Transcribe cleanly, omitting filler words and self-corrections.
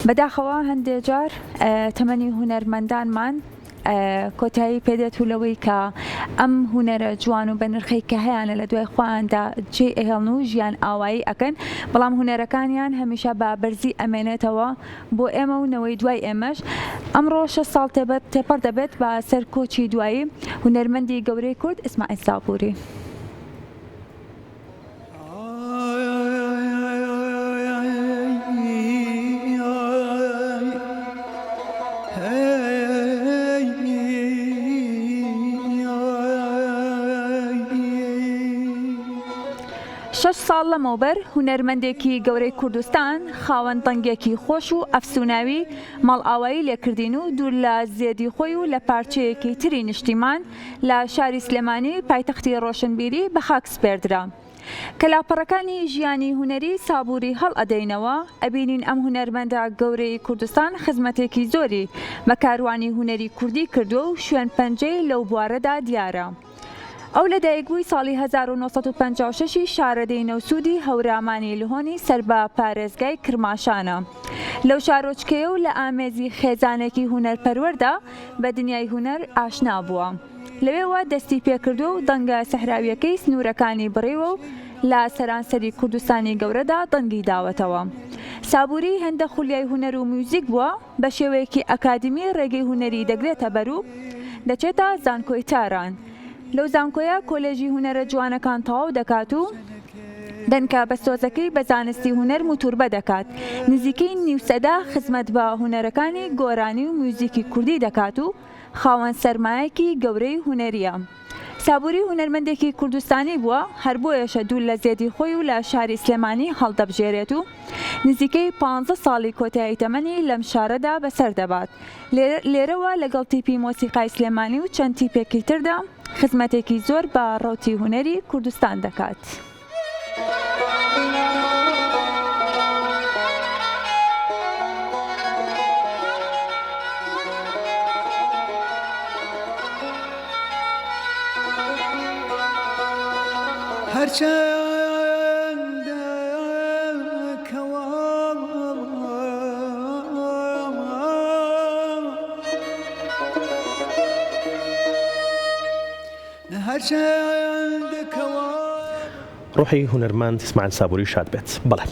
بەداخەوە هەندێک جار تەمەنی هونەرمەندانمان کۆتایی پێدێت و لەوەی کە ئەم هونەرە جوان و بە نرخەی کە هەیەە لە دوای خۆیاندا جێ ئەهێڵن و ژیان ئاوایی ئەکەن، بەڵام هونەرەکانیان هەمیشە بە بەرزی ئەمێنێتەوە بۆ ئێمە و نەوەی دوای ئێمەش. ئەمڕۆ 6 ساڵ تێپەڕ دەبێت بە سەر کۆچی دوایی هونەرمەندی گەورەی کورد ئیسماعیل سابووری. شش ساڵ لەمەوبەر هونەرمەندێکی گەورەی کوردستان خاوەن دەنگێکی خۆش و ئەفسوناوی ماڵئاوایی لێکردین و دوور لە زێدی خۆی و لە پارچەیەکی تری نیشتیمان لە شاری سلێمانی پایتەختی ڕۆشنبیری بە خاک سپێردرا. کەلاپەڕەکانی ژیانی هونەری سابووری هەڵ ئەدەینەوە ئەبینین ئەم هونەرمەندە گەورەی کوردستان خزمەتێکی زۆری بە کاروانی هونەری کوردی کردووە و شوێن پەنجەی لەو بوارەدا دیارە. ئەو لە دایکبووی ساڵی 1956 شارەدەی نەوسوودی هەورامانی لهۆنی سەر بە پارێزگای کرماشانە. لەو شارۆچکەیە و لە ئامێزی خێزانێکی هونەرپەروەردا بە دنیای هونەر ئاشنا بووە. لەوێوە دەستی پێکردو و دەنگە سەحراویەکەی سنوورەکانی بڕێوە و لە سەرانسەری کوردستانی گەورەدا دەنگی داوەتەوە. سابووری هەندە خولیای هونەر و میوزیک بووە، بە شێوەیەکی ئەکادمی ڕێگەی هونەری دەگرێتە بەر و دەچێتە زانکۆی تاران. لەو زانکۆیە کۆلێژی هونەرە جوانەکان تەواو دەکات و دەنکە بەستۆزەکەی بە زانستی هونەر موتوربە دەکات. نزیکەی نیوسەدا خزمەت بە هونەرەکانی گۆرانی و میوزیکی کوردی دەکات و خاوەن سەرمایەکی گەورەی هونەریە. سابووری هونەرمەندێکی کوردستانی بووە، هەر بۆیەشە دوور لە زێدی خۆی و لە شاری سلێمانی هەڵدەبژێرێت و نزیکەی 15 ساڵی کۆتایی تەمەنی لەم شارەدا بەسەر دەبات. لێرەوە لەگەڵ تیپی مۆسیقای سلێمانی و چەند تیپێکی تردا خزمەتێکی زۆر بە ڕەوتی هونەری کوردستان دەکات. ڕۆحی هونەرمەند ئیسماعیل سابووری شاد بێت. بەڵێ.